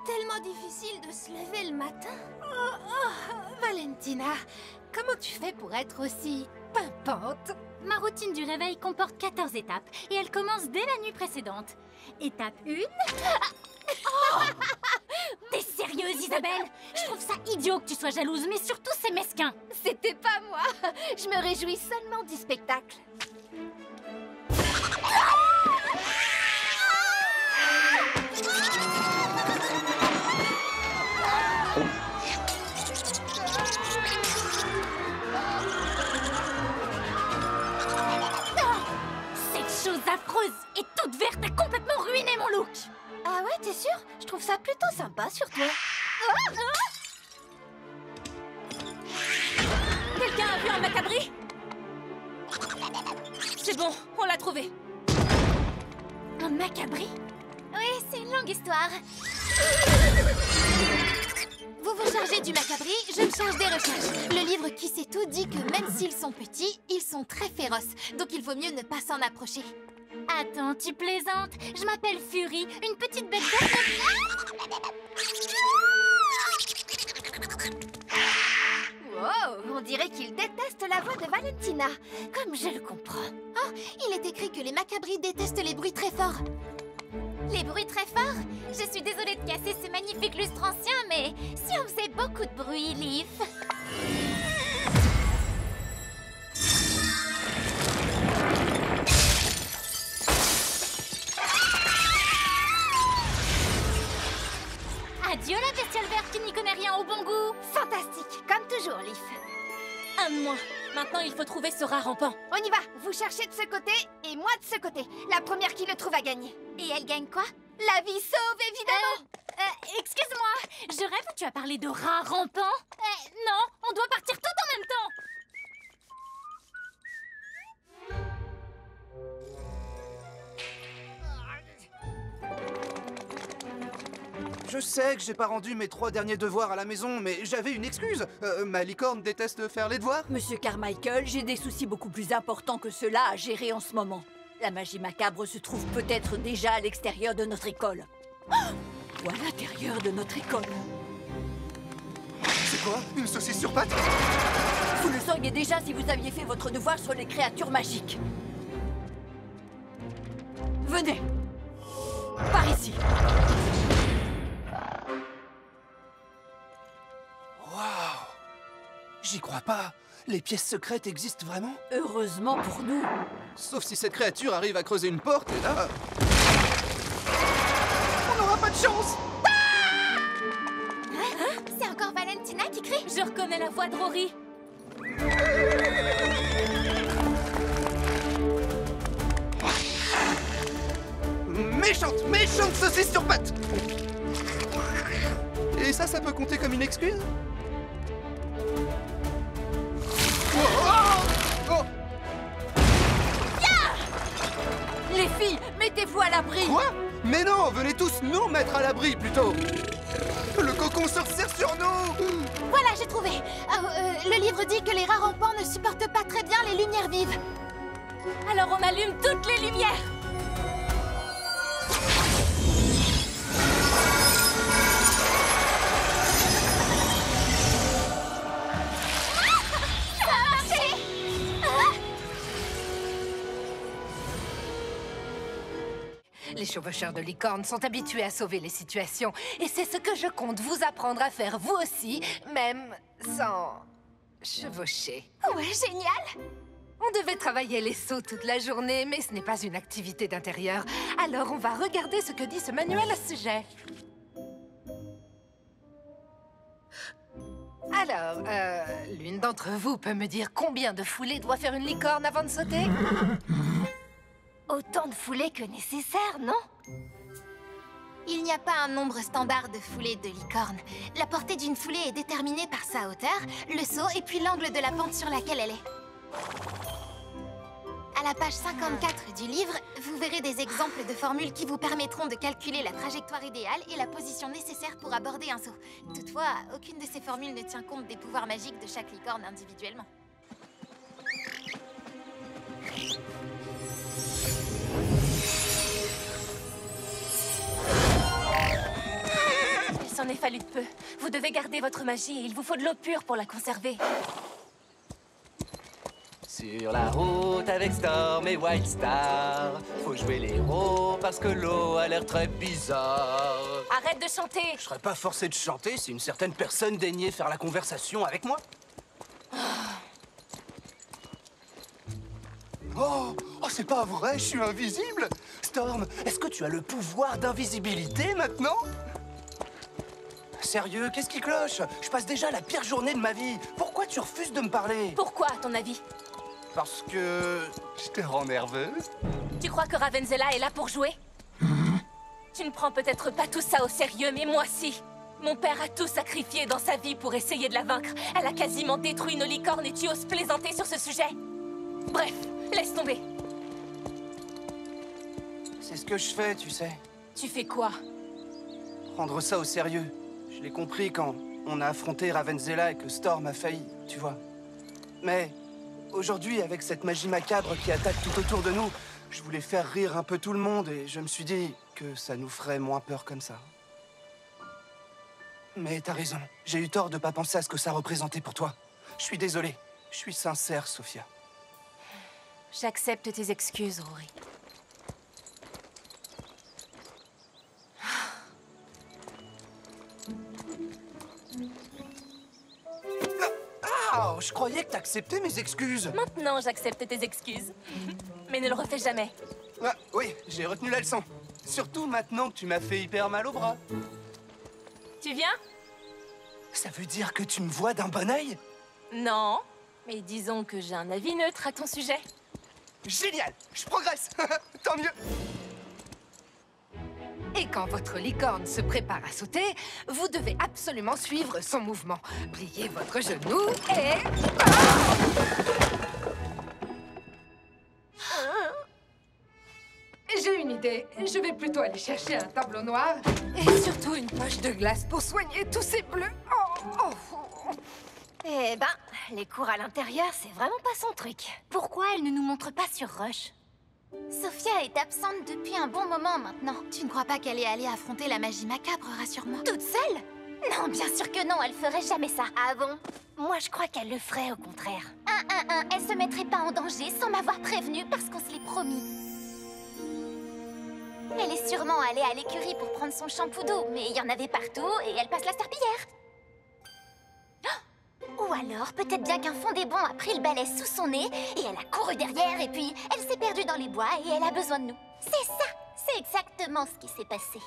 tellement difficile de se lever le matin. Valentina, comment tu fais pour être aussi pimpante? Ma routine du réveil comporte 14 étapes et elle commence dès la nuit précédente. Étape 1... T'es sérieuse, Isabelle? Je trouve ça idiot que tu sois jalouse, mais surtout c'est mesquin. C'était pas moi. Je me réjouis seulement du spectacle. Cette chose affreuse et toute verte a complètement ruiné mon look. Ah ouais, t'es sûre? Je trouve ça plutôt sympa sur toi. Quelqu'un a vu un macabri? C'est bon, on l'a trouvé. Un macabri? Oui, c'est une longue histoire. Vous vous chargez du macabri, je me charge des recherches. Le livre Qui sait tout dit que même s'ils sont petits, ils sont très féroces. Donc il vaut mieux ne pas s'en approcher. Attends, tu plaisantes? Je m'appelle Fury, une petite bête d'œuf. Wow, on dirait qu'il déteste la voix de Valentina. Comme je le comprends. Oh, il est écrit que les macabris détestent les bruits très forts. Les bruits très forts? Je suis désolée de casser ce magnifique lustre ancien, mais si on faisait beaucoup de bruit, Leaf... Adieu la bestiole verte qui n'y connaît rien au bon goût. Fantastique, comme toujours, Leaf. Un de moins. Maintenant, il faut trouver ce rat rampant. On y va, vous cherchez de ce côté et moi de ce côté. La première qui le trouve a gagné. Et elle gagne quoi? La vie sauve, évidemment. Excuse-moi, je rêve où tu as parlé de rat rampant? Non, on doit partir tout en même temps. Je sais que j'ai pas rendu mes 3 derniers devoirs à la maison, mais j'avais une excuse. Ma licorne déteste faire les devoirs. Monsieur Carmichael, j'ai des soucis beaucoup plus importants que cela à gérer en ce moment. La magie macabre se trouve peut-être déjà à l'extérieur de notre école. Ou à l'intérieur de notre école. C'est quoi? Une saucisse sur pattes? Vous le sauriez déjà si vous aviez fait votre devoir sur les créatures magiques. Venez. Par ici. Waouh! J'y crois pas. Les pièces secrètes existent vraiment? Heureusement pour nous. Sauf si cette créature arrive à creuser une porte et là... on n'aura pas de chance! C'est encore Valentina qui crie? Je reconnais la voix de Rory. Méchante saucisse sur pattes! Et ça peut compter comme une excuse? Oh! Les filles, mettez-vous à l'abri. Quoi? Mais non, venez tous nous mettre à l'abri plutôt! Le cocon se resserre sur nous! Voilà, j'ai trouvé. Le livre dit que les rats rampants ne supportent pas très bien les lumières vives. Alors on allume toutes les lumières. Les chevaucheurs de licorne sont habitués à sauver les situations. Et c'est ce que je compte vous apprendre à faire vous aussi, même sans chevaucher. Ouais, génial. On devait travailler les sauts toute la journée, mais ce n'est pas une activité d'intérieur. Alors on va regarder ce que dit ce manuel à ce sujet. Alors, l'une d'entre vous peut me dire combien de foulées doit faire une licorne avant de sauter? Autant de foulées que nécessaire, non? Il n'y a pas un nombre standard de foulées de licorne. La portée d'une foulée est déterminée par sa hauteur, le saut et puis l'angle de la pente sur laquelle elle est. À la page 54 du livre, vous verrez des exemples de formules qui vous permettront de calculer la trajectoire idéale et la position nécessaire pour aborder un saut. Toutefois, aucune de ces formules ne tient compte des pouvoirs magiques de chaque licorne individuellement. en ait fallu de peu. Vous devez garder votre magie et il vous faut de l'eau pure pour la conserver. Sur la route avec Storm et White Star, faut jouer les héros parce que l'eau a l'air très bizarre. Arrête de chanter! Je serais pas forcé de chanter si une certaine personne daignait faire la conversation avec moi. Oh, c'est pas vrai, je suis invisible. Storm, est-ce que tu as le pouvoir d'invisibilité maintenant? Sérieux, qu'est-ce qui cloche? Je passe déjà la pire journée de ma vie. Pourquoi tu refuses de me parler? Pourquoi, à ton avis? Parce que je te rends nerveuse. Tu crois que Ravenzela est là pour jouer? Tu ne prends peut-être pas tout ça au sérieux, mais moi si. Mon père a tout sacrifié dans sa vie pour essayer de la vaincre. Elle a quasiment détruit nos licornes et tu oses plaisanter sur ce sujet. Bref, laisse tomber. C'est ce que je fais, tu sais. Tu fais quoi? Prendre ça au sérieux. Je l'ai compris quand on a affronté Ravenzela et que Storm a failli, tu vois. Mais aujourd'hui, avec cette magie macabre qui attaque tout autour de nous, je voulais faire rire un peu tout le monde et je me suis dit que ça nous ferait moins peur comme ça. Mais t'as raison, j'ai eu tort de pas penser à ce que ça représentait pour toi. Je suis désolé, je suis sincère, Sophia. J'accepte tes excuses, Rory. Ah, je croyais que t'acceptais mes excuses. Maintenant, j'accepte tes excuses. Mais ne le refais jamais. Ah, oui, j'ai retenu la leçon. Surtout maintenant que tu m'as fait hyper mal au bras. Tu viens? Ça veut dire que tu me vois d'un bon œil? Non. Mais disons que j'ai un avis neutre à ton sujet. Génial, je progresse. Tant mieux. Et quand votre licorne se prépare à sauter, vous devez absolument suivre son mouvement. Pliez votre genou et... J'ai une idée. Je vais plutôt aller chercher un tableau noir et surtout une poche de glace pour soigner tous ces bleus. Eh ben, les cours à l'intérieur, c'est vraiment pas son truc. Pourquoi elle ne nous montre pas sur Rush? Sophia est absente depuis un bon moment maintenant. Tu ne crois pas qu'elle est allée affronter la magie macabre, rassure-moi? Toute seule? Non, bien sûr que non, elle ferait jamais ça. Ah bon? Moi, je crois qu'elle le ferait au contraire. Elle se mettrait pas en danger sans m'avoir prévenue parce qu'on se l'est promis. Elle est sûrement allée à l'écurie pour prendre son shampoo d'eau, mais il y en avait partout et elle passe la serpillière. Ou alors, peut-être bien qu'un fondé-bon a pris le balai sous son nez et elle a couru derrière et puis elle s'est perdue dans les bois et elle a besoin de nous. C'est ça! C'est exactement ce qui s'est passé.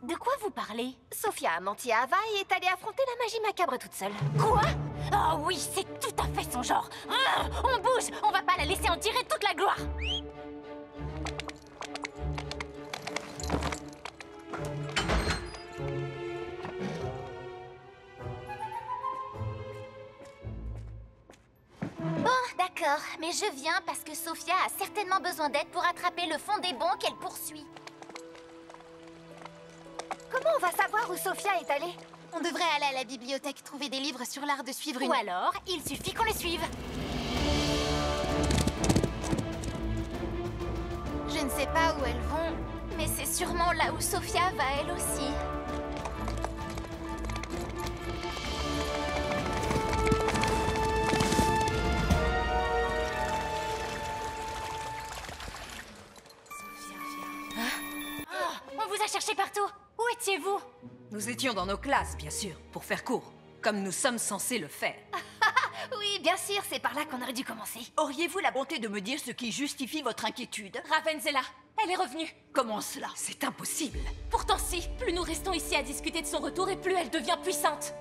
De quoi vous parlez? Sophia a menti à Ava et est allée affronter la magie macabre toute seule. Quoi? Oh oui, c'est tout à fait son genre. On bouge! On va pas la laisser en tirer toute la gloire! Bon, d'accord, mais je viens parce que Sophia a certainement besoin d'aide pour attraper le fondé-bon qu'elle poursuit. Comment on va savoir où Sophia est allée? On devrait aller à la bibliothèque trouver des livres sur l'art de suivre une... Ou alors, il suffit qu'on les suive. Je ne sais pas où elles vont, mais c'est sûrement là où Sophia va elle aussi. On vous a cherché partout. Où étiez-vous? Nous étions dans nos classes, bien sûr, pour faire court, comme nous sommes censés le faire. Oui, bien sûr, c'est par là qu'on aurait dû commencer. Auriez-vous la bonté de me dire ce qui justifie votre inquiétude? Ravenzela, elle est revenue. Comment cela? C'est impossible. Pourtant si, plus nous restons ici à discuter de son retour et plus elle devient puissante.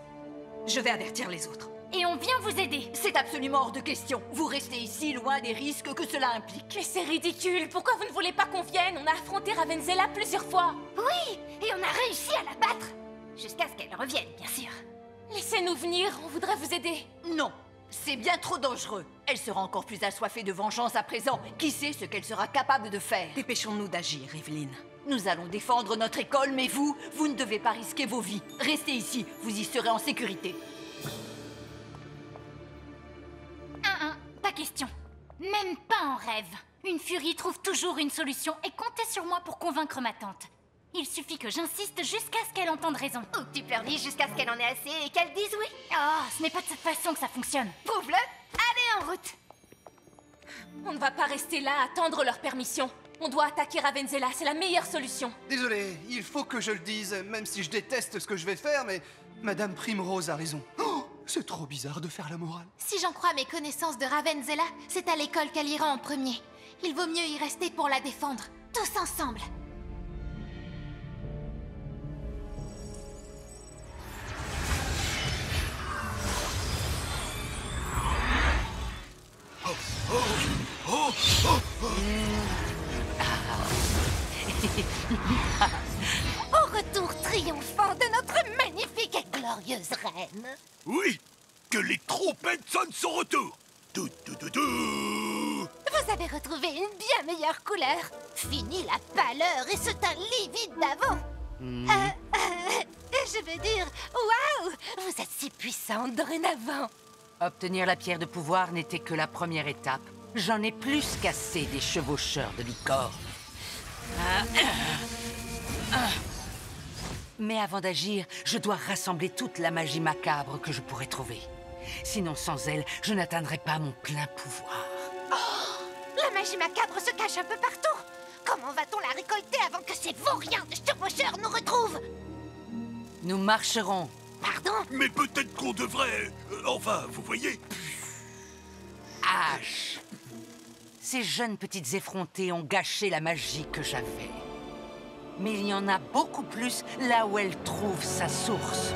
Je vais avertir les autres. Et on vient vous aider. C'est absolument hors de question. Vous restez ici, loin des risques que cela implique. Mais c'est ridicule, pourquoi vous ne voulez pas qu'on vienne? On a affronté Ravenzela plusieurs fois. Oui, et on a réussi à la battre. Jusqu'à ce qu'elle revienne, bien sûr. Laissez-nous venir, on voudrait vous aider. Non, c'est bien trop dangereux. Elle sera encore plus assoiffée de vengeance à présent. Qui sait ce qu'elle sera capable de faire? Dépêchons-nous d'agir, Evelyne. Nous allons défendre notre école, mais vous ne devez pas risquer vos vies. Restez ici, vous y serez en sécurité. Pas question. Même pas en rêve. Une furie trouve toujours une solution et comptez sur moi pour convaincre ma tante. Il suffit que j'insiste jusqu'à ce qu'elle entende raison. Ou que tu pleurniches jusqu'à ce qu'elle en ait assez et qu'elle dise oui. Oh, ce n'est pas de cette façon que ça fonctionne. Prouve-le. Allez, en route. On ne va pas rester là à attendre leur permission. On doit attaquer Ravenzela, c'est la meilleure solution. Désolé, il faut que je le dise, même si je déteste ce que je vais faire, mais Madame Primrose a raison. Oh, c'est trop bizarre de faire la morale. Si j'en crois mes connaissances de Ravenzela, c'est à l'école qu'elle ira en premier. Il vaut mieux y rester pour la défendre, tous ensemble. Au retour triomphant de notre magnifique et glorieuse reine. Oui, que les trompettes sonnent son retour. Tout. Vous avez retrouvé une bien meilleure couleur. Fini la pâleur et ce teint livide d'avant. Je veux dire, waouh, vous êtes si puissante dorénavant. Obtenir la pierre de pouvoir n'était que la première étape. J'en ai plus qu'assez des chevaucheurs de licorne. Mais avant d'agir, je dois rassembler toute la magie macabre que je pourrais trouver. Sinon, sans elle, je n'atteindrai pas mon plein pouvoir. La magie macabre se cache un peu partout. Comment va-t-on la récolter avant que ces vauriens de chevaucheurs nous retrouvent? Nous marcherons. Pardon? Mais peut-être qu'on devrait... enfin, vous voyez... H. Ces jeunes petites effrontées ont gâché la magie que j'avais. Mais il y en a beaucoup plus là où elle trouve sa source.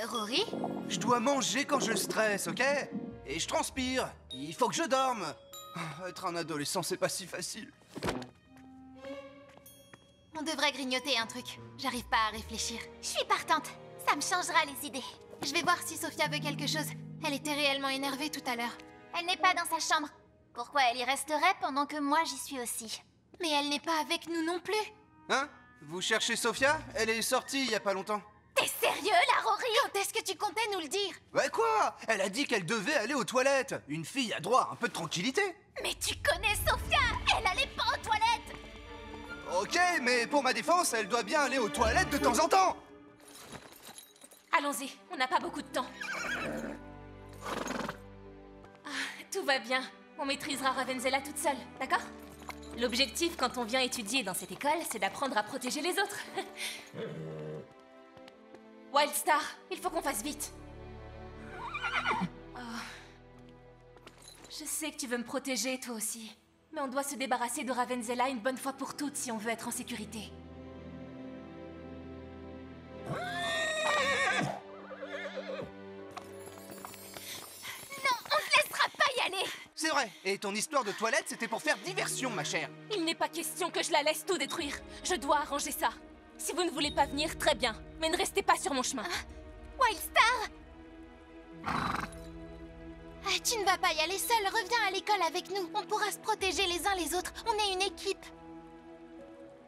Rory? Je dois manger quand je stresse, ok? Et je transpire. Il faut que je dorme. Être un adolescent, c'est pas si facile. On devrait grignoter un truc. J'arrive pas à réfléchir. Je suis partante. Ça me changera les idées. Je vais voir si Sophia veut quelque chose. Elle était réellement énervée tout à l'heure. Elle n'est pas dans sa chambre. Pourquoi elle y resterait pendant que moi j'y suis aussi? Mais elle n'est pas avec nous non plus. Hein? Vous cherchez Sophia? Elle est sortie il y a pas longtemps. T'es sérieux, la Rory? Quand est-ce que tu comptais nous le dire? Ouais quoi? Elle a dit qu'elle devait aller aux toilettes. Une fille a droit à un peu de tranquillité. Mais tu connais Sophia? Elle allait pas aux toilettes! Ok, mais pour ma défense, elle doit bien aller aux toilettes de temps en temps. Allons-y, on n'a pas beaucoup de temps. Tout va bien. On maîtrisera Ravenzela toute seule, d'accord? L'objectif quand on vient étudier dans cette école, c'est d'apprendre à protéger les autres. Wildstar, il faut qu'on fasse vite. Oh. Je sais que tu veux me protéger, toi aussi. Mais on doit se débarrasser de Ravenzela une bonne fois pour toutes si on veut être en sécurité. C'est vrai. Et ton histoire de toilette, c'était pour faire diversion, ma chère. Il n'est pas question que je la laisse tout détruire. Je dois arranger ça. Si vous ne voulez pas venir, très bien. Mais ne restez pas sur mon chemin. Wildstar! Tu ne vas pas y aller seule. Reviens à l'école avec nous. On pourra se protéger les uns les autres. On est une équipe.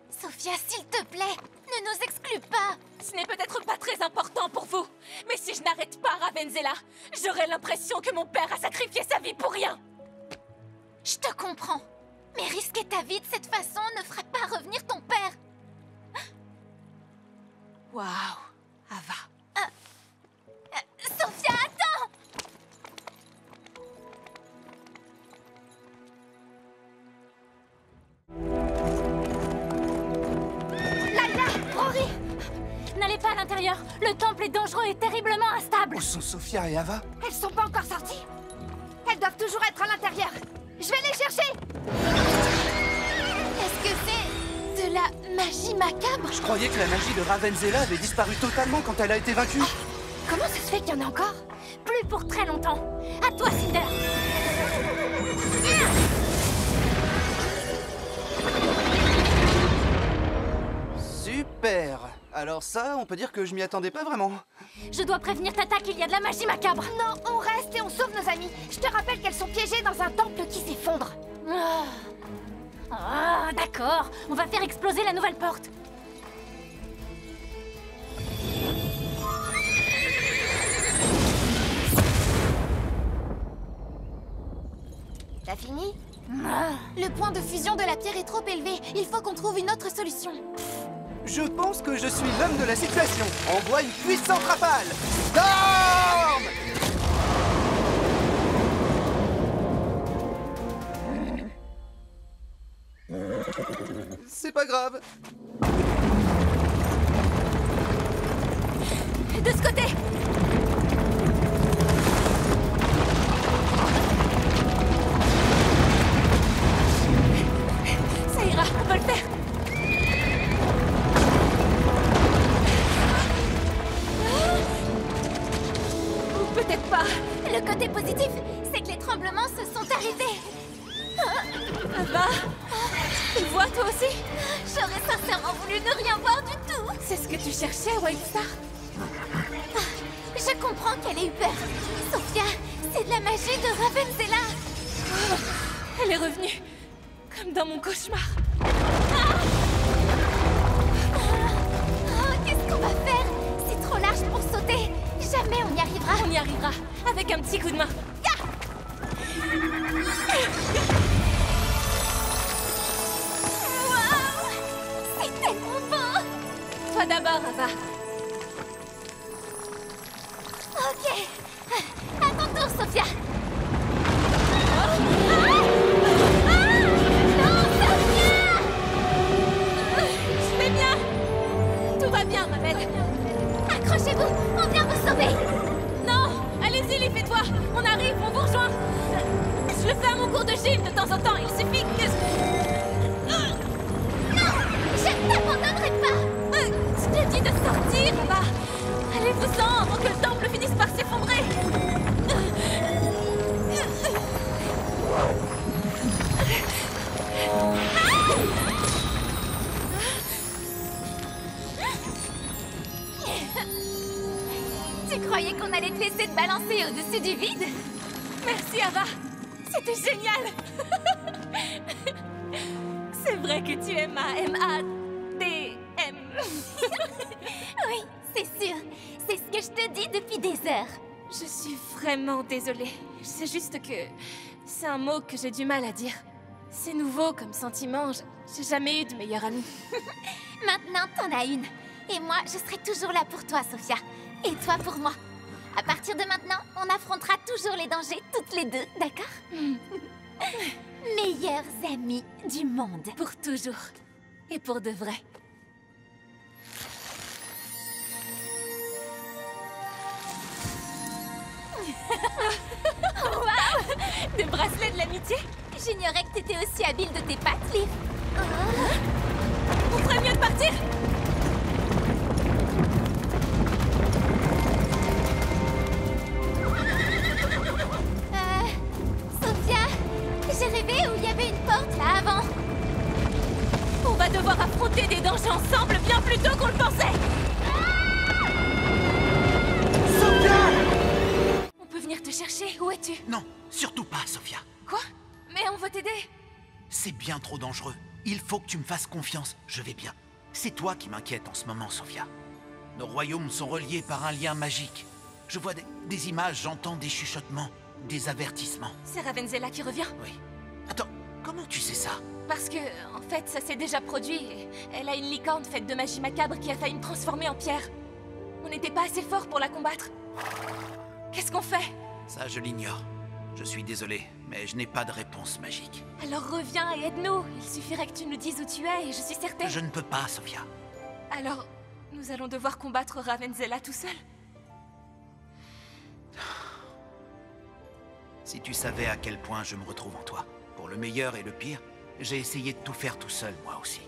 Sophia, s'il te plaît, ne nous exclue pas. Ce n'est peut-être pas très important pour vous. Mais si je n'arrête pas Ravenzela, j'aurai l'impression que mon père a sacrifié sa vie pour rien. Je te comprends. Mais risquer ta vie de cette façon ne ferait pas revenir ton père. Waouh, Ava. Sophia, attends! Layla, Rory! N'allez pas à l'intérieur. Le temple est dangereux et terriblement instable. Où sont Sophia et Ava? Elles sont pas encore sorties. Elles doivent toujours être à l'intérieur. Je vais les chercher. Est-ce que c'est de la magie macabre? Je croyais que la magie de Ravenzela avait disparu totalement quand elle a été vaincue. Comment ça se fait qu'il y en a encore? Plus pour très longtemps. À toi, Cinder. Super. Alors ça, on peut dire que je m'y attendais pas vraiment. Je dois prévenir Tata qu'il y a de la magie macabre. Non, on reste et on sauve nos amis. Je te rappelle qu'elles sont piégées dans un temple qui s'effondre. D'accord. On va faire exploser la nouvelle porte. fini? Le point de fusion de la pierre est trop élevé. Il faut qu'on trouve une autre solution. Je pense que je suis l'homme de la situation. Envoie une puissante rafale. Storm! C'est pas grave. De ce côté! Ça ira, on peut le faire! Ou peut-être pas! Le côté positif, c'est que les tremblements se sont arrêtés. Ava! Tu le vois toi aussi? J'aurais sincèrement voulu ne rien voir du tout. C'est ce que tu cherchais, White Star? Je comprends qu'elle ait eu peur. Sophia, c'est de la magie de Ravenzela. Elle est revenue, comme dans mon cauchemar. Qu'est-ce qu'on va faire? C'est trop large pour sauter. Jamais on y arrivera. On y arrivera, avec un petit coup de main. Waouh! C'est tellement beau. Toi d'abord, Ava. Ok. À ton tour, Sophia. Non, Sophia! Je vais bien. Tout va bien, Ravel. Accrochez-vous, on vient vous sauver. Non, allez-y, les fais-toi. On arrive, on vous rejoint. Je le fais à mon cours de gym de temps en temps. Il suffit que Non, je ne t'abandonnerai pas. je te dis de sortir, Ava. Allez-vous-en avant que le temple finisse par s'effondrer. Tu croyais qu'on allait te laisser te balancer au-dessus du vide? Merci, Ava. C'était génial. C'est vrai que tu es ma M-A-D-M. Oui, c'est sûr. C'est ce que je te dis depuis des heures. Je suis vraiment désolée. C'est juste que c'est un mot que j'ai du mal à dire. C'est nouveau comme sentiment. J'ai jamais eu de meilleure amie. Maintenant, t'en as une. Et moi, je serai toujours là pour toi, Sophia. Et toi pour moi. À partir de maintenant, on affrontera toujours les dangers toutes les deux, d'accord? Meilleures amies du monde. Pour toujours. Et pour de vrai. Waouh! Des bracelets de l'amitié? J'ignorais que t'étais aussi habile de tes pattes, Liv. On ferait mieux de partir. Sophia, j'ai rêvé où il y avait une porte là avant. On va devoir affronter des dangers ensemble bien plus tôt qu'on le pensait. Sophia! On peut venir te chercher. Où es-tu? Non, surtout pas, Sophia. Quoi? Mais on veut t'aider. C'est bien trop dangereux. Il faut que tu me fasses confiance. Je vais bien. C'est toi qui m'inquiète en ce moment, Sophia. Nos royaumes sont reliés par un lien magique. Je vois des images, j'entends des chuchotements, des avertissements. C'est Ravenzela qui revient. Oui. Attends, comment tu sais ça? Parce que, en fait, ça s'est déjà produit. Elle a une licorne faite de magie macabre qui a failli me transformer en pierre. On n'était pas assez fort pour la combattre. Qu'est-ce qu'on fait? Ça, je l'ignore. Je suis désolé, mais je n'ai pas de réponse magique. Alors reviens et aide-nous. Il suffirait que tu nous dises où tu es et je suis certaine. Je ne peux pas, Sophia. Alors, nous allons devoir combattre Ravenzela tout seul. Si tu savais à quel point je me retrouve en toi, pour le meilleur et le pire, j'ai essayé de tout faire tout seul, moi aussi.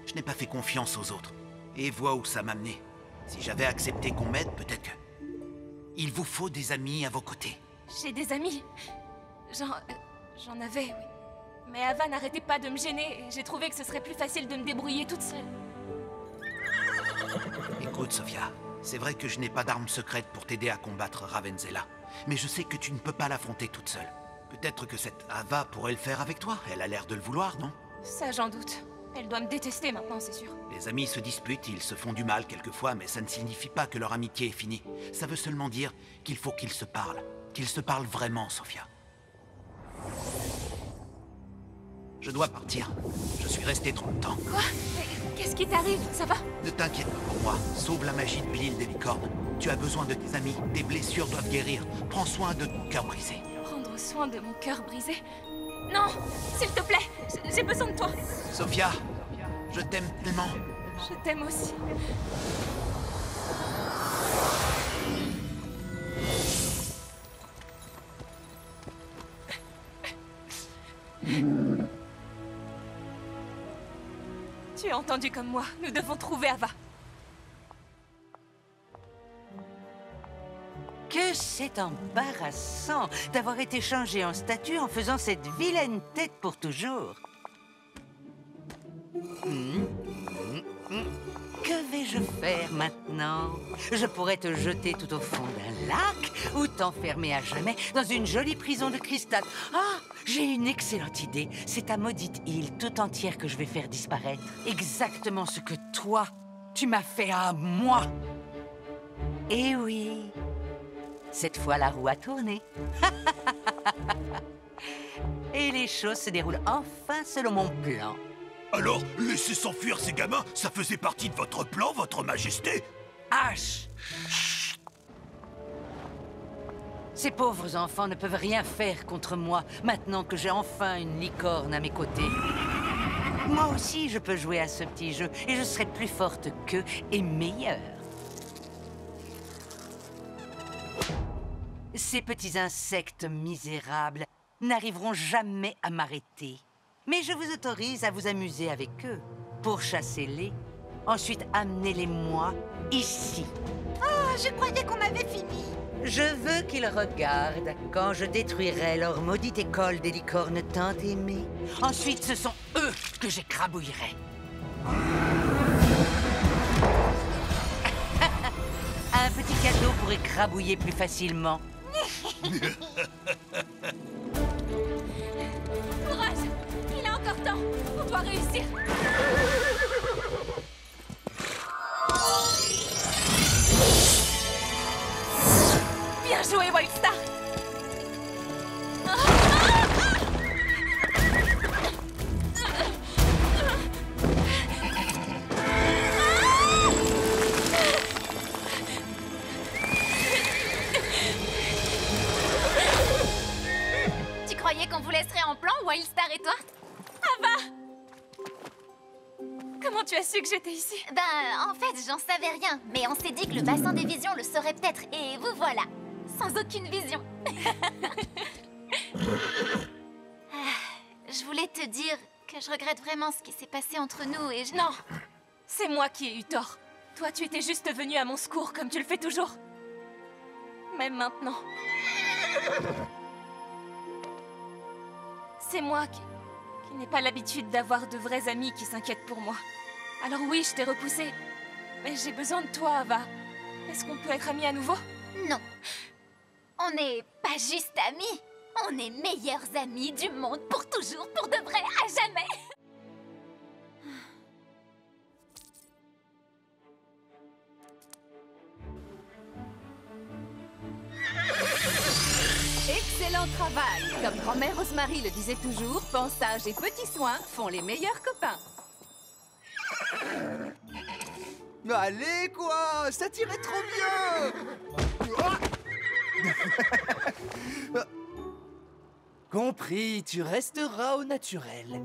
Je n'ai pas fait confiance aux autres. Et vois où ça m'a mené. Si j'avais accepté qu'on m'aide, peut-être que... Il vous faut des amis à vos côtés. J'ai des amis. J'en avais, oui. Mais Ava n'arrêtait pas de me gêner et j'ai trouvé que ce serait plus facile de me débrouiller toute seule. Écoute, Sophia, c'est vrai que je n'ai pas d'arme secrète pour t'aider à combattre Ravenzela. Mais je sais que tu ne peux pas l'affronter toute seule. Peut-être que cette Ava pourrait le faire avec toi. Elle a l'air de le vouloir, non? Ça, j'en doute. Elle doit me détester maintenant, c'est sûr. Les amis se disputent, ils se font du mal quelquefois, mais ça ne signifie pas que leur amitié est finie. Ça veut seulement dire qu'il faut qu'ils se parlent. Qu'ils se parlent vraiment, Sophia. Je dois partir. Je suis resté trop de temps. Quoi? Mais qu'est-ce qui t'arrive? Ça va? Ne t'inquiète pas pour moi. Sauve la magie de l'île des licornes. Tu as besoin de tes amis. Tes blessures doivent guérir. Prends soin de ton cœur brisé. Prendre soin de mon cœur brisé? Non! S'il te plaît! J'ai besoin de toi! Sophia, je t'aime tellement. Je t'aime aussi. Tu as entendu comme moi. Nous devons trouver Ava. Que c'est embarrassant d'avoir été changé en statue en faisant cette vilaine tête pour toujours. Que vais-je faire maintenant? Je pourrais te jeter tout au fond d'un lac ou t'enfermer à jamais dans une jolie prison de cristal. Ah, j'ai une excellente idée. C'est ta maudite île tout entière que je vais faire disparaître. Exactement ce que toi, tu m'as fait à moi. Eh oui, cette fois la roue a tourné. Et les choses se déroulent enfin selon mon plan. Alors, laissez s'enfuir ces gamins, ça faisait partie de votre plan, votre majesté? H. Ces pauvres enfants ne peuvent rien faire contre moi, maintenant que j'ai enfin une licorne à mes côtés. Moi aussi, je peux jouer à ce petit jeu, et je serai plus forte qu'eux et meilleure. Ces petits insectes misérables n'arriveront jamais à m'arrêter. Mais je vous autorise à vous amuser avec eux. Pourchassez-les, ensuite amenez-les-moi ici. Oh, je croyais qu'on avait fini. Je veux qu'ils regardent quand je détruirai leur maudite école des licornes tant aimées. Ensuite, ce sont eux que j'écrabouillerai. Un petit cadeau pour écrabouiller plus facilement. Courage! Il a encore temps! On doit réussir! Bien joué, Wildstar! Tu croyais qu'on vous laisserait en plan, Wildstar et toi? Ava! Comment tu as su que j'étais ici? Ben, en fait, j'en savais rien. Mais on s'est dit que le bassin des visions le saurait peut-être. Et vous voilà, sans aucune vision. Je voulais te dire que je regrette vraiment ce qui s'est passé entre nous et je... Non! C'est moi qui ai eu tort. Toi, tu étais juste venu à mon secours, comme tu le fais toujours. Même maintenant. C'est moi qui n'ai pas l'habitude d'avoir de vrais amis qui s'inquiètent pour moi. Alors oui, je t'ai repoussé. Mais j'ai besoin de toi, Ava. Est-ce qu'on peut être amis à nouveau? Non. On n'est pas juste amis. On est meilleurs amis du monde pour toujours, pour de vrai, à jamais. Excellent travail! Comme grand-mère Rosemary le disait toujours, pensage et petits soins font les meilleurs copains. Allez, quoi! Ça tirait trop bien! Compris, tu resteras au naturel.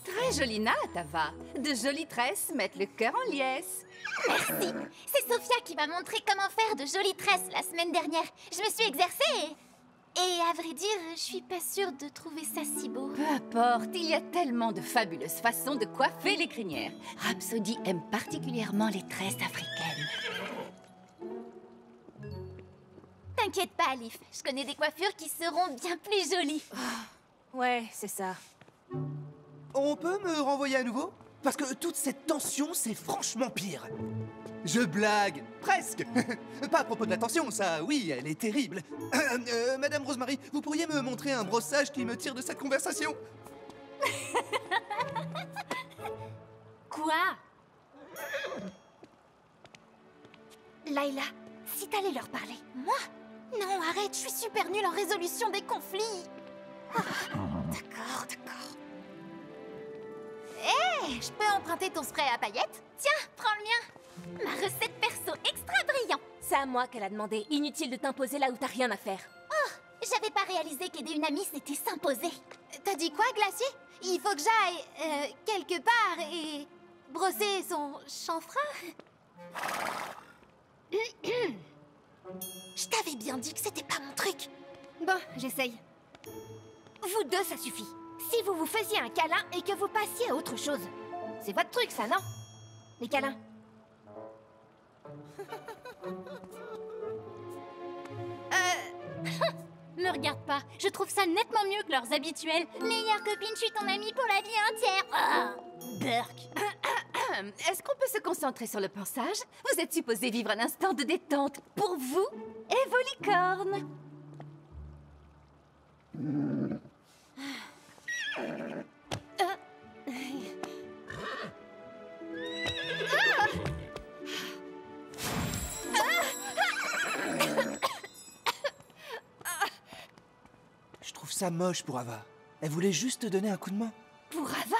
Très jolie natte, Ava. De jolies tresses mettent le cœur en liesse. Merci. C'est Sophia qui m'a montré comment faire de jolies tresses la semaine dernière. Je me suis exercée et à vrai dire, je suis pas sûre de trouver ça si beau. Peu importe, il y a tellement de fabuleuses façons de coiffer les crinières. Rhapsody aime particulièrement les tresses africaines. T'inquiète pas, Alif. Je connais des coiffures qui seront bien plus jolies. Ouais, c'est ça. On peut me renvoyer à nouveau? Parce que toute cette tension, c'est franchement pire. Je blague, presque. Pas à propos de la tension, ça, oui, elle est terrible. Madame Rosemary, vous pourriez me montrer un brossage qui me tire de cette conversation? Quoi? Layla, si t'allais leur parler. Moi? Non, arrête, je suis super nulle en résolution des conflits. Ah, d'accord, d'accord. Je peux emprunter ton spray à paillettes? Tiens, prends le mien. Ma recette perso extra brillant. C'est à moi qu'elle a demandé. Inutile de t'imposer là où t'as rien à faire. Oh, j'avais pas réalisé qu'aider une amie, c'était s'imposer. T'as dit quoi, Glacier? Il faut que j'aille quelque part et brosser son chanfrein? Je t'avais bien dit que c'était pas mon truc. Bon, j'essaye. Vous deux, ça suffit. Si vous vous faisiez un câlin et que vous passiez à autre chose. C'est votre truc, ça, non? Les câlins. Me regarde pas, je trouve ça nettement mieux que leurs habituels. Meilleure copine, je suis ton amie pour la vie entière. Ah, Burk. Est-ce qu'on peut se concentrer sur le pensage? Vous êtes supposé vivre un instant de détente pour vous et vos licornes. Je trouve ça moche pour Ava. Elle voulait juste te donner un coup de main. Pour Ava?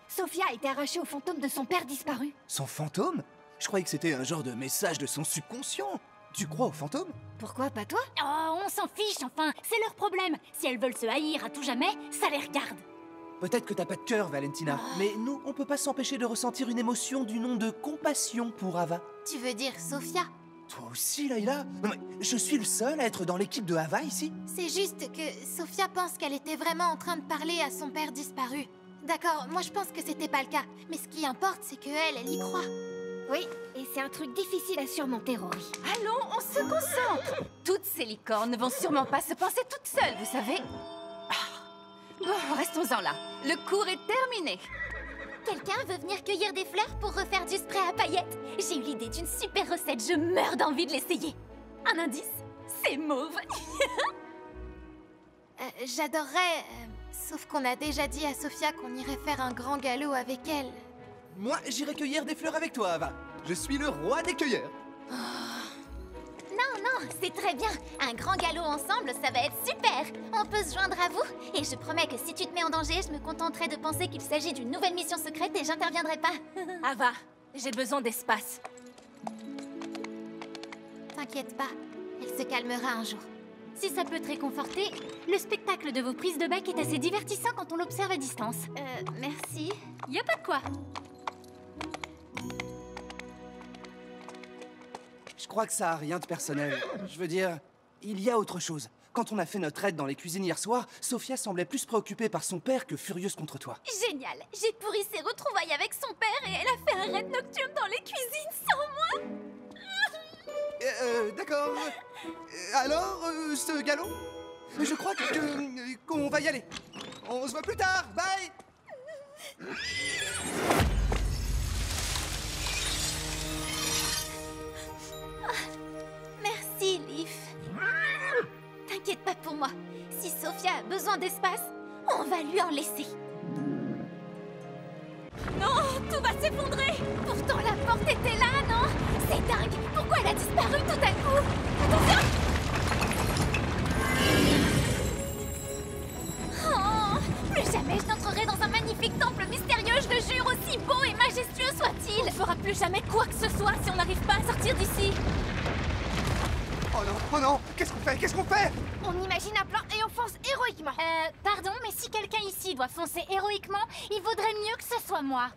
Sophia a été arrachée au fantôme de son père disparu. Son fantôme? Je croyais que c'était un genre de message de son subconscient. Tu crois au fantôme? Pourquoi pas toi? Oh, on s'en fiche, enfin. C'est leur problème. Si elles veulent se haïr à tout jamais, ça les regarde. Peut-être que t'as pas de cœur, Valentina, mais nous, on peut pas s'empêcher de ressentir une émotion du nom de compassion pour Ava. Tu veux dire Sophia? Toi aussi, Layla? Non mais, je suis le seul à être dans l'équipe de Ava ici? C'est juste que Sophia pense qu'elle était vraiment en train de parler à son père disparu. D'accord, moi je pense que c'était pas le cas, mais ce qui importe, c'est qu'elle y croit. Oui, et c'est un truc difficile à surmonter, Rory. Allons, on se concentre. Toutes ces licornes ne vont sûrement pas se penser toutes seules, vous savez. Bon, restons-en là. Le cours est terminé. Quelqu'un veut venir cueillir des fleurs pour refaire du spray à paillettes? J'ai eu l'idée d'une super recette, je meurs d'envie de l'essayer. Un indice? C'est mauve. J'adorerais, sauf qu'on a déjà dit à Sophia qu'on irait faire un grand galop avec elle. Moi, j'irai cueillir des fleurs avec toi, Ava. Je suis le roi des cueilleurs. Non, c'est très bien. Un grand galop ensemble, ça va être super. On peut se joindre à vous. Et je promets que si tu te mets en danger, je me contenterai de penser qu'il s'agit d'une nouvelle mission secrète et j'interviendrai pas. Ava, j'ai besoin d'espace. T'inquiète pas, elle se calmera un jour. Si ça peut te réconforter, le spectacle de vos prises de bec est assez divertissant quand on l'observe à distance. Merci. Y a pas de quoi. Je crois que ça a rien de personnel. Je veux dire, il y a autre chose. Quand on a fait notre raid dans les cuisines hier soir, Sophia semblait plus préoccupée par son père que furieuse contre toi. Génial. J'ai pourri ses retrouvailles avec son père et elle a fait un raid nocturne dans les cuisines sans moi. D'accord. Alors, ce galop? Je crois qu'on va y aller. On se voit plus tard. Bye. Merci, Leaf. T'inquiète pas pour moi. Si Sophia a besoin d'espace, on va lui en laisser. Non, tout va s'effondrer. Pourtant, la porte était là, non? C'est dingue. Pourquoi elle a disparu tout à coup? Attention! Oh, plus jamais je n'entrerai dans un magnifique temple mystérieux, je le jure, aussi beau et majestueux soit-il. On ne fera plus jamais quoi que ce soit si on n'arrive pas à sortir d'ici. Oh non, qu'est-ce qu'on fait? Qu'est-ce qu'on fait? On imagine un plan et on fonce héroïquement. Pardon, mais si quelqu'un ici doit foncer héroïquement, il vaudrait mieux que ce soit moi.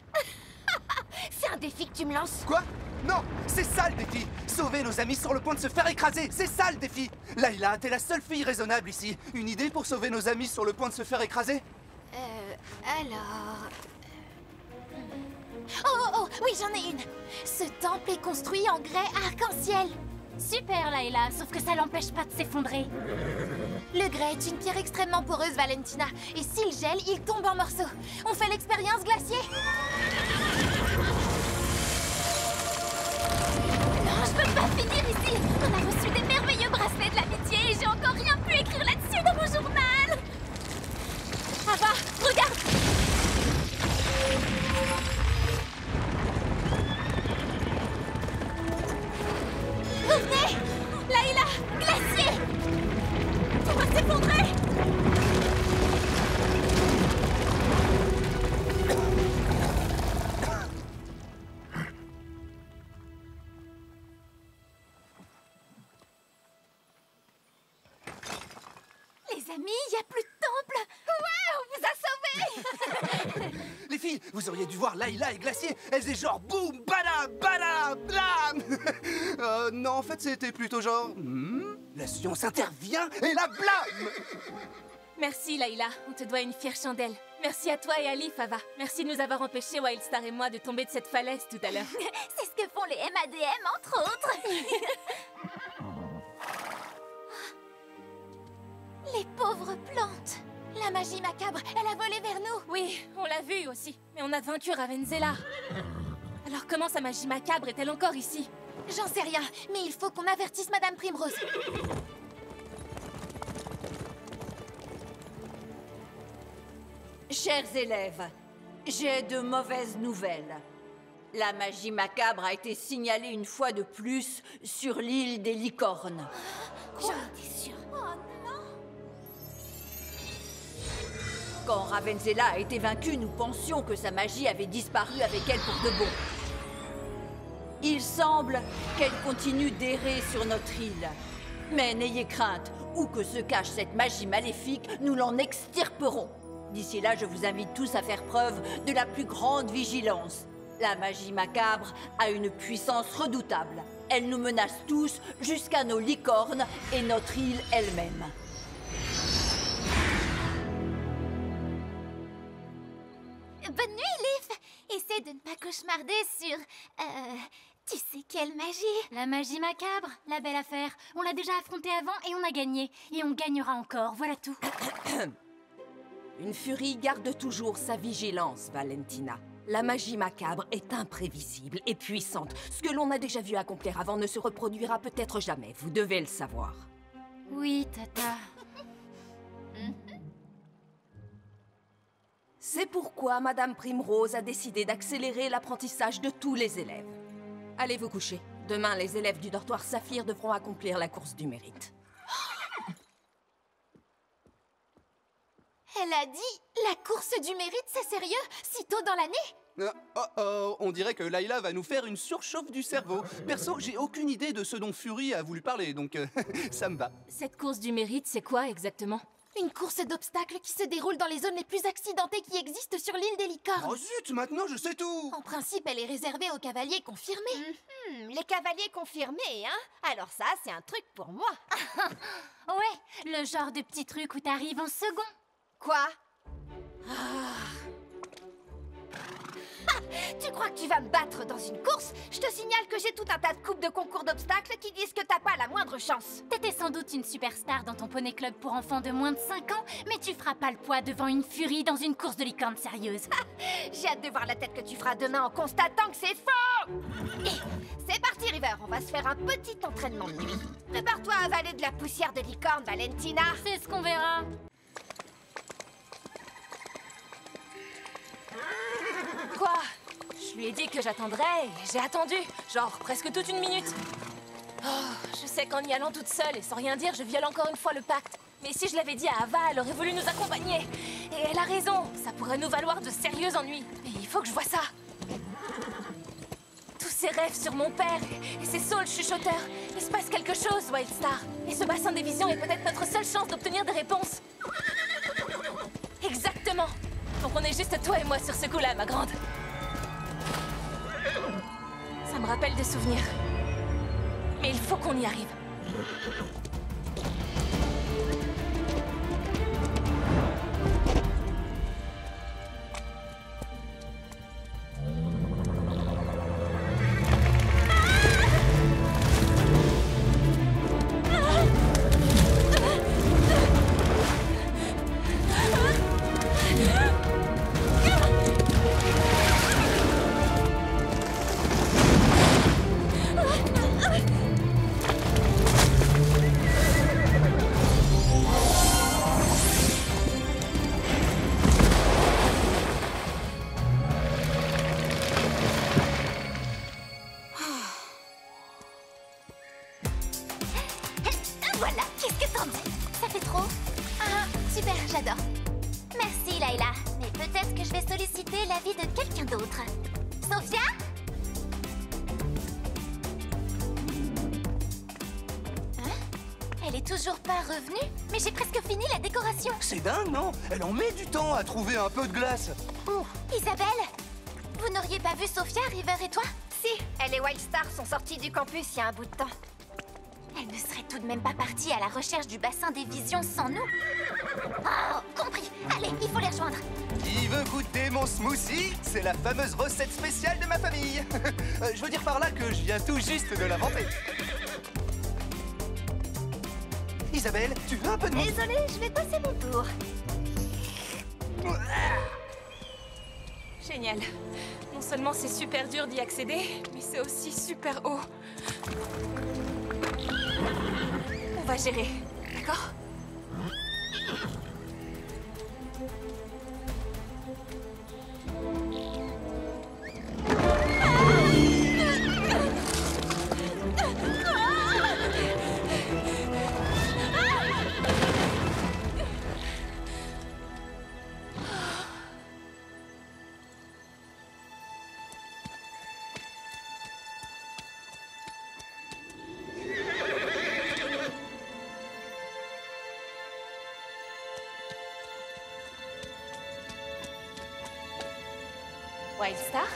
C'est un défi que tu me lances. Quoi? Non, c'est ça le défi. Sauver nos amis sur le point de se faire écraser, c'est ça le défi. Layla, t'es la seule fille raisonnable ici. Une idée pour sauver nos amis sur le point de se faire écraser? Alors... Oh, oui, j'en ai une. Ce temple est construit en grès arc-en-ciel. Super, Layla, sauf que ça l'empêche pas de s'effondrer. Le grès est une pierre extrêmement poreuse, Valentina. Et s'il gèle, il tombe en morceaux. On fait l'expérience glacier? Non, je peux pas finir ici. On a reçu des merveilleux bracelets de l'amitié et j'ai encore rien pu écrire là-dessus dans mon journal. Ava, regarde! Vous venez! Layla! Glacier! Tout va s'effondrer! amis, il n'y a plus de temple. Ouais, on vous a sauvés. Les filles, vous auriez dû voir Layla et Glacier. Elles étaient genre boum, bada, bada, blam. Non, en fait, c'était plutôt genre... la science intervient et la blâme. Merci, Layla. On te doit une fière chandelle. Merci à toi et à Leaf, Ava. Merci de nous avoir empêchés, Wildstar et moi, de tomber de cette falaise tout à l'heure. C'est ce que font les MADM, entre autres. Les pauvres plantes. La magie macabre, elle a volé vers nous. Oui, on l'a vu aussi. Mais on a vaincu Ravenzela. Alors comment sa magie macabre est-elle encore ici? J'en sais rien, mais il faut qu'on avertisse Madame Primrose. Chers élèves, j'ai de mauvaises nouvelles. La magie macabre a été signalée une fois de plus sur l'île des licornes. J'en étais sûre. Oh non. Quand Ravenzela a été vaincue, nous pensions que sa magie avait disparu avec elle pour de bon. Il semble qu'elle continue d'errer sur notre île. Mais n'ayez crainte, où que se cache cette magie maléfique, nous l'en extirperons. D'ici là, je vous invite tous à faire preuve de la plus grande vigilance. La magie macabre a une puissance redoutable. Elle nous menace tous jusqu'à nos licornes et notre île elle-même. Bonne nuit, Leaf. Essaie de ne pas cauchemarder sur... tu sais quelle magie? La magie macabre, la belle affaire. On l'a déjà affrontée avant et on a gagné. Et on gagnera encore, voilà tout. Une furie garde toujours sa vigilance, Valentina. La magie macabre est imprévisible et puissante. Ce que l'on a déjà vu accomplir avant ne se reproduira peut-être jamais. Vous devez le savoir. Oui, Tata. C'est pourquoi Madame Primrose a décidé d'accélérer l'apprentissage de tous les élèves. Allez vous coucher. Demain, les élèves du dortoir Saphir devront accomplir la course du mérite. Elle a dit la course du mérite, c'est sérieux? Si tôt dans l'année? On dirait que Layla va nous faire une surchauffe du cerveau. Perso, j'ai aucune idée de ce dont Fury a voulu parler, donc ça me va. Cette course du mérite, c'est quoi exactement? Une course d'obstacles qui se déroule dans les zones les plus accidentées qui existent sur l'île des licornes. Oh zut, maintenant je sais tout! En principe, elle est réservée aux cavaliers confirmés. Les cavaliers confirmés, hein? Alors ça, c'est un truc pour moi. Ouais, le genre de petit truc où t'arrives en second. Quoi? Tu crois que tu vas me battre dans une course? Je te signale que j'ai tout un tas de coupes de concours d'obstacles qui disent que t'as pas la moindre chance. T'étais sans doute une superstar dans ton poney club pour enfants de moins de 5 ans, mais tu feras pas le poids devant une furie dans une course de licorne sérieuse. J'ai hâte de voir la tête que tu feras demain en constatant que c'est faux. C'est parti, River, on va se faire un petit entraînement de nuit. Prépare-toi à avaler de la poussière de licorne, Valentina. C'est ce qu'on verra. Quoi? Je lui ai dit que j'attendrais et j'ai attendu, genre presque toute une minute. Oh, je sais qu'en y allant toute seule et sans rien dire, je viole encore une fois le pacte. Mais si je l'avais dit à Ava, elle aurait voulu nous accompagner. Et elle a raison, ça pourrait nous valoir de sérieux ennuis. Mais il faut que je voie ça. Tous ces rêves sur mon père et ces saules chuchoteurs. Il se passe quelque chose, Wildstar. Et ce bassin des visions est peut-être notre seule chance d'obtenir des réponses. Exactement. Donc on est juste toi et moi sur ce coup-là, ma grande. Ça me rappelle des souvenirs. Mais il faut qu'on y arrive. Voilà, qu'est-ce que t'en dis? Ça fait trop? Ah, super, j'adore. Merci, Layla. Mais peut-être que je vais solliciter l'avis de quelqu'un d'autre. Sophia? Elle est toujours pas revenue? Mais j'ai presque fini la décoration. C'est dingue, non? Elle en met du temps à trouver un peu de glace. Isabelle, vous n'auriez pas vu Sophia, River et toi? Si, elle et Wildstar sont sortis du campus il y a un bout de temps. Elle ne serait tout de même pas partie à la recherche du bassin des visions sans nous? Oh, compris. Allez, il faut les rejoindre. Qui veut goûter mon smoothie? C'est la fameuse recette spéciale de ma famille. Je veux dire par là que je viens tout juste de l'inventer. Isabelle, tu veux un peu de... Désolée, je vais passer mon tour. Génial. Non seulement c'est super dur d'y accéder, mais c'est aussi super haut. On va gérer, d'accord? Wildstar?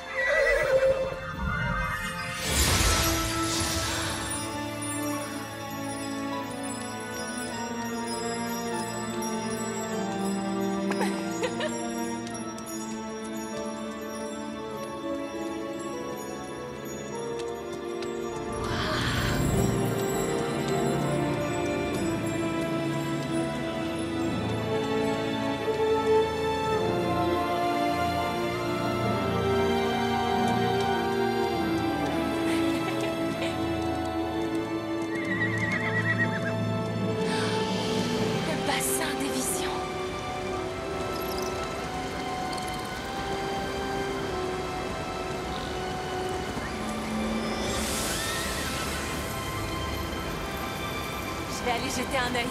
Je vais aller jeter un œil.